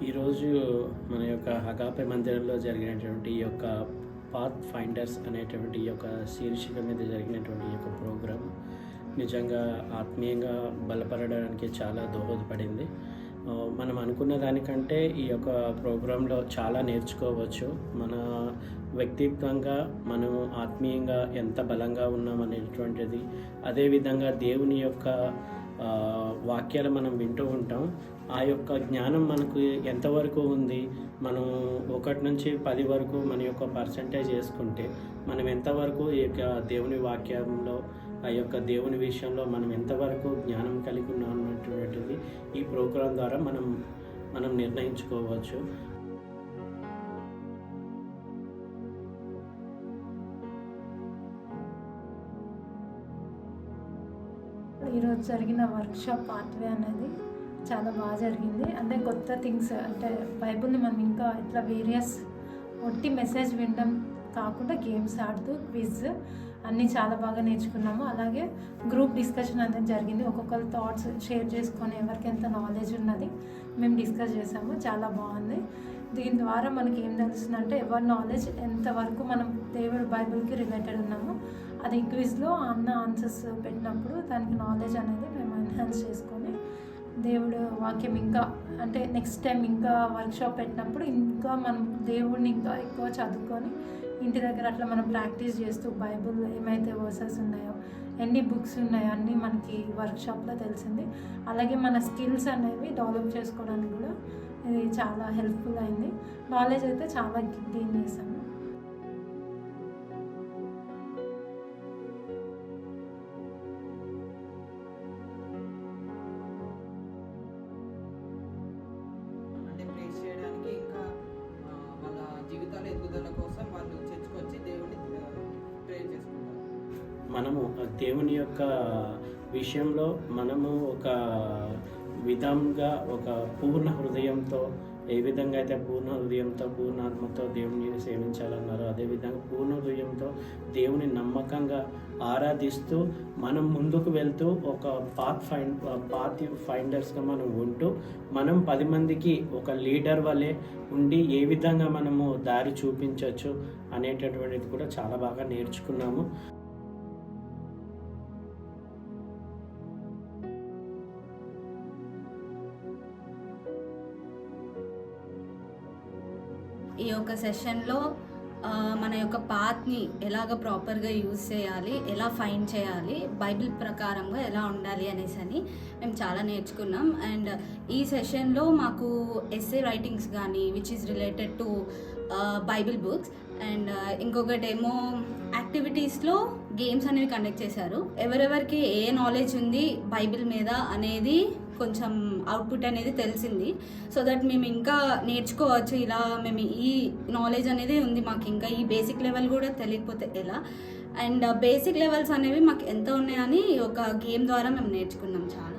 ఈరోజు మన యొక్క అగాపే మందిరంలో జరిగినటువంటి ఈ యొక్క పాత్ ఫైండర్స్ అనేటువంటి ఈ యొక్క శీర్షిక మీద జరిగినటువంటి ఈ యొక్క ప్రోగ్రాం నిజంగా ఆత్మీయంగా బలపడడానికి చాలా దోహదపడింది. మనం అనుకున్న దానికంటే ఈ యొక్క ప్రోగ్రాంలో చాలా నేర్చుకోవచ్చు. మన వ్యక్తిత్వంగా మనం ఆత్మీయంగా ఎంత బలంగా ఉన్నామనేటువంటిది, అదేవిధంగా దేవుని యొక్క వాక్యాలు మనం వింటూ ఉంటాం. ఆ యొక్క జ్ఞానం మనకు ఎంతవరకు ఉంది, మనం 1 నుంచి 10 వరకు మన యొక్క పర్సంటేజ్ వేసుకుంటే మనం ఎంతవరకు ఈ యొక్క దేవుని వాక్యంలో, ఆ యొక్క దేవుని విషయంలో మనం ఎంతవరకు జ్ఞానం కలిగి ఉన్నాం అన్నటువంటిది ఈ ప్రోగ్రాం ద్వారా మనం నిర్ణయించుకోవచ్చు. ఈరోజు జరిగిన వర్క్షాప్ పార్ట్వే అనేది చాలా బాగా జరిగింది. అంటే కొత్త థింగ్స్, అంటే బైబిల్ని మనం ఇంకా ఇట్లా వేరియస్ ఒట్టి మెసేజ్ వినడం కాకుండా గేమ్స్ ఆడుతూ క్విజ్ అన్నీ చాలా బాగా నేర్చుకున్నాము. అలాగే గ్రూప్ డిస్కషన్ అనేది జరిగింది. ఒక్కొక్కరు థాట్స్ షేర్ చేసుకొని ఎవరికి ఎంత నాలెడ్జ్ ఉన్నది మేము డిస్కస్ చేసాము. చాలా బాగుంది. దీని ద్వారా మనకి ఏం తెలుస్తుందంటే ఎవరి నాలెడ్జ్ ఎంతవరకు మనం దేవుడు బైబిల్కి రిలేటెడ్ ఉన్నాము. అది క్విజ్లో ఆన్సర్స్ పెట్టినప్పుడు దానికి నాలెడ్జ్ అనేది మేము ఎన్హాన్స్ చేసుకొని దేవుడు వాక్యం ఇంకా అంటే నెక్స్ట్ టైం ఇంకా వర్క్షాప్ పెట్టినప్పుడు ఇంకా మనం దేవుడిని ఇంకా ఎక్కువ చదువుకొని ఇంటి దగ్గర అట్లా మనం ప్రాక్టీస్ చేస్తూ బైబిల్ ఏమైతే వర్సెస్ ఉన్నాయో, ఎన్ని బుక్స్ ఉన్నాయో అన్నీ మనకి వర్క్షాప్లో తెలిసింది. అలాగే మన స్కిల్స్ అనేవి డెవలప్ చేసుకోవడానికి కూడా ఇది చాలా హెల్ప్ఫుల్ అయింది. నాలెడ్జ్ అయితే చాలా గెయిన్ చేశాను. జీవితాల ఎదుగుదల కోసం వాళ్ళు చర్చకొచ్చి దేవుని ప్రేయర్ చేసుకుంటారు. మనము దేవుని యొక్క విషయంలో మనము ఒక విధంగా ఒక పూర్ణ హృదయంతో, ఏ విధంగా అయితే పూర్ణ హృదయంతో పూర్ణ ఆత్మతో దేవుని సేవించాలన్నారో అదేవిధంగా పూర్ణ హృదయంతో దేవుని నమ్మకంగా ఆరాధిస్తూ మనం ముందుకు వెళ్తూ ఒక పాత్ ఫైండర్స్గా మనం ఉంటూ మనం 10 మందికి ఒక లీడర్ వలె ఉండి ఏ విధంగా మనము దారి చూపించవచ్చు అనేటటువంటిది కూడా చాలా బాగా నేర్చుకున్నాము. ఈ యొక్క సెషన్లో మన యొక్క పాత్ని ఎలాగ ప్రాపర్గా యూజ్ చేయాలి, ఎలా ఫైండ్ చేయాలి, బైబిల్ ప్రకారంగా ఎలా ఉండాలి అనేసి అని మేము చాలా నేర్చుకున్నాం. అండ్ ఈ సెషన్లో మాకు ఎస్సే రైటింగ్స్ కానీ which is related to Bible books and ఇంకొకటేమో యాక్టివిటీస్లో గేమ్స్ అనేవి కండక్ట్ చేశారు. ఎవరెవరికి ఏ నాలెడ్జ్ ఉంది బైబిల్ మీద అనేది కొంచెం అవుట్పుట్ అనేది తెలిసింది. సో దట్ మేము ఇంకా నేర్చుకోవచ్చు. ఇలా మేము ఈ నాలెడ్జ్ అనేది ఉంది మాకు, ఇంకా ఈ బేసిక్ లెవెల్ కూడా తెలియకపోతే ఎలా, అండ్ బేసిక్ లెవెల్స్ అనేవి మాకు ఎంత ఉన్నాయని ఒక గేమ్ ద్వారా మేము నేర్చుకున్నాం చాలా.